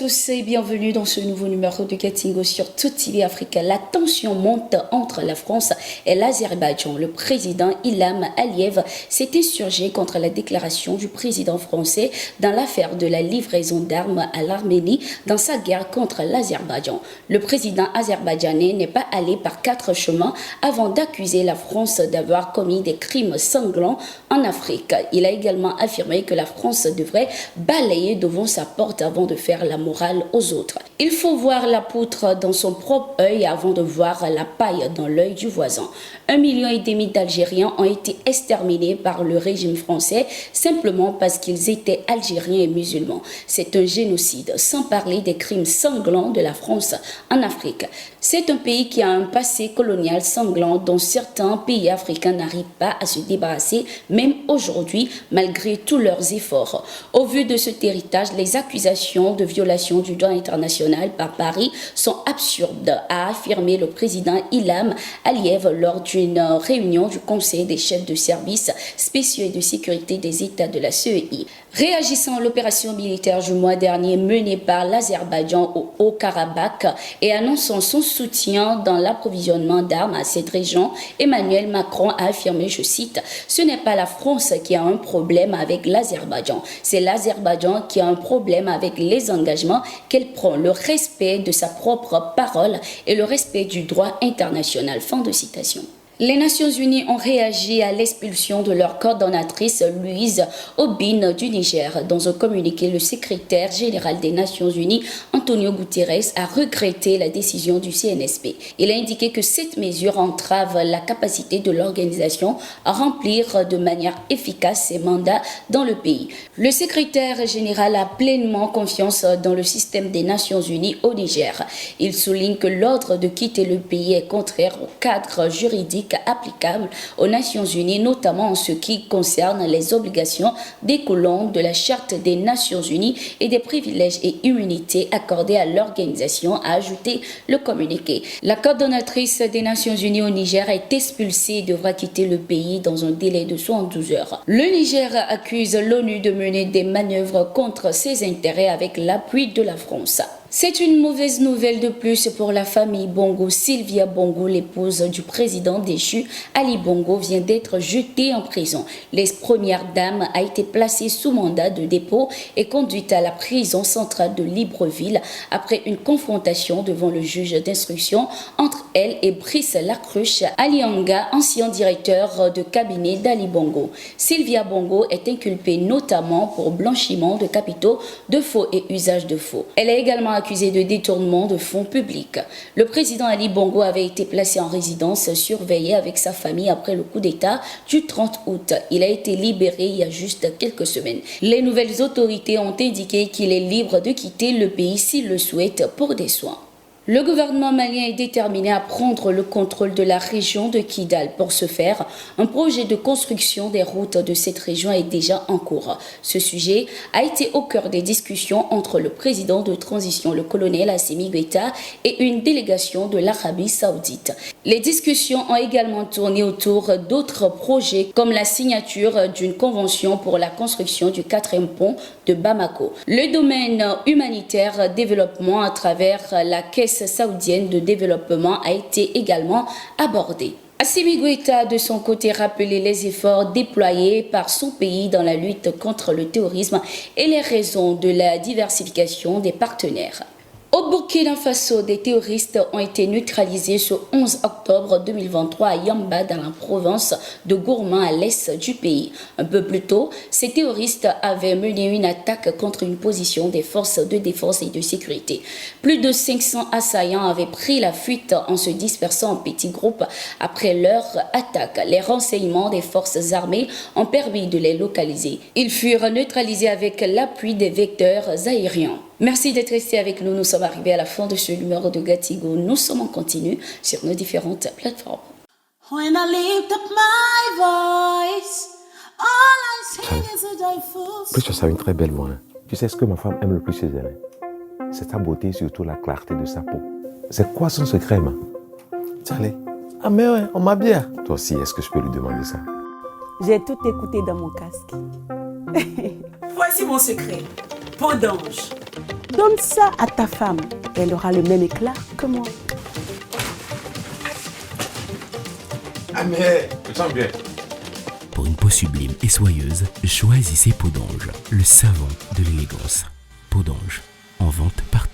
tous et bienvenue dans ce nouveau numéro de Katingo sur Tout TV Africa. La tension monte entre la France et l'Azerbaïdjan. Le président Ilham Aliyev s'est insurgé contre la déclaration du président français dans l'affaire de la livraison d'armes à l'Arménie dans sa guerre contre l'Azerbaïdjan. Le président azerbaïdjanais n'est pas allé par quatre chemins avant d'accuser la France d'avoir commis des crimes sanglants en Afrique. Il a également affirmé que la France devrait balayer devant sa porte avant de faire la morale aux autres. Il faut voir la poutre dans son propre œil avant de voir la paille dans l'œil du voisin. 1,5 million d'Algériens ont été exterminés par le régime français simplement parce qu'ils étaient algériens et musulmans. C'est un génocide, sans parler des crimes sanglants de la France en Afrique. C'est un pays qui a un passé colonial sanglant dont certains pays africains n'arrivent pas à se débarrasser, même aujourd'hui, malgré tous leurs efforts. Au vu de cet héritage, les accusations de violation du droit international par Paris sont absurdes, a affirmé le président Ilham Aliyev lors d'une réunion du Conseil des chefs de services spéciaux et de sécurité des États de la CEI. Réagissant à l'opération militaire du mois dernier menée par l'Azerbaïdjan au Haut-Karabakh et annonçant son soutien dans l'approvisionnement d'armes à cette région, Emmanuel Macron a affirmé, je cite, « Ce n'est pas la France qui a un problème avec l'Azerbaïdjan, c'est l'Azerbaïdjan qui a un problème avec les engagements qu'elle prend, le respect de sa propre parole et le respect du droit international. » Fin de citation. Les Nations Unies ont réagi à l'expulsion de leur coordonnatrice Louise Aubin du Niger. Dans un communiqué, le secrétaire général des Nations Unies, Antonio Guterres, a regretté la décision du CNSP. Il a indiqué que cette mesure entrave la capacité de l'organisation à remplir de manière efficace ses mandats dans le pays. Le secrétaire général a pleinement confiance dans le système des Nations Unies au Niger. Il souligne que l'ordre de quitter le pays est contraire au cadre juridique applicable aux Nations Unies, notamment en ce qui concerne les obligations découlant de la Charte des Nations Unies et des privilèges et immunités accordés à l'organisation, a ajouté le communiqué. La coordonnatrice des Nations Unies au Niger est expulsée et devra quitter le pays dans un délai de 72 heures. Le Niger accuse l'ONU de mener des manœuvres contre ses intérêts avec l'appui de la France. C'est une mauvaise nouvelle de plus pour la famille Bongo. Sylvia Bongo, l'épouse du président déchu, Ali Bongo, vient d'être jetée en prison. L'ex-première dame a été placée sous mandat de dépôt et conduite à la prison centrale de Libreville après une confrontation devant le juge d'instruction entre elle et Brice Lacruche Alianga, ancien directeur de cabinet d'Ali Bongo. Sylvia Bongo est inculpée notamment pour blanchiment de capitaux, de faux et usage de faux. Elle est également accusé de détournement de fonds publics. Le président Ali Bongo avait été placé en résidence surveillée avec sa famille après le coup d'État du 30 août. Il a été libéré il y a juste quelques semaines. Les nouvelles autorités ont indiqué qu'il est libre de quitter le pays s'il le souhaite pour des soins. Le gouvernement malien est déterminé à prendre le contrôle de la région de Kidal. Pour ce faire, un projet de construction des routes de cette région est déjà en cours. Ce sujet a été au cœur des discussions entre le président de transition, le colonel Assimi Goïta, et une délégation de l'Arabie Saoudite. Les discussions ont également tourné autour d'autres projets comme la signature d'une convention pour la construction du 4e pont de Bamako. Le domaine humanitaire développement à travers la Caisse saoudienne de développement a été également abordé. Assimi Goïta, de son côté, rappelé les efforts déployés par son pays dans la lutte contre le terrorisme et les raisons de la diversification des partenaires. Au Burkina Faso, des terroristes ont été neutralisés ce 11 octobre 2023 à Yamba, dans la province de Gourma, à l'est du pays. Un peu plus tôt, ces terroristes avaient mené une attaque contre une position des forces de défense et de sécurité. Plus de 500 assaillants avaient pris la fuite en se dispersant en petits groupes après leur attaque. Les renseignements des forces armées ont permis de les localiser. Ils furent neutralisés avec l'appui des vecteurs aériens. Merci d'être resté avec nous. Nous sommes arrivés à la fin de ce numéro de Gatigo. Nous sommes en continu sur nos différentes plateformes. Precious a une très belle voix. Tu sais ce que ma femme aime le plus chez elle? C'est sa beauté et surtout la clarté de sa peau. C'est quoi son secret, ma? Charlie. Ah mais ouais, on m'a bien. Toi aussi, est-ce que je peux lui demander ça? J'ai tout écouté dans mon casque. Voici mon secret. Peau d'ange. Donne ça à ta femme. Elle aura le même éclat que moi. Ah mais, je sens bien. Pour une peau sublime et soyeuse, choisissez Peau d'Ange, le savon de l'élégance. Peau d'Ange, en vente partout.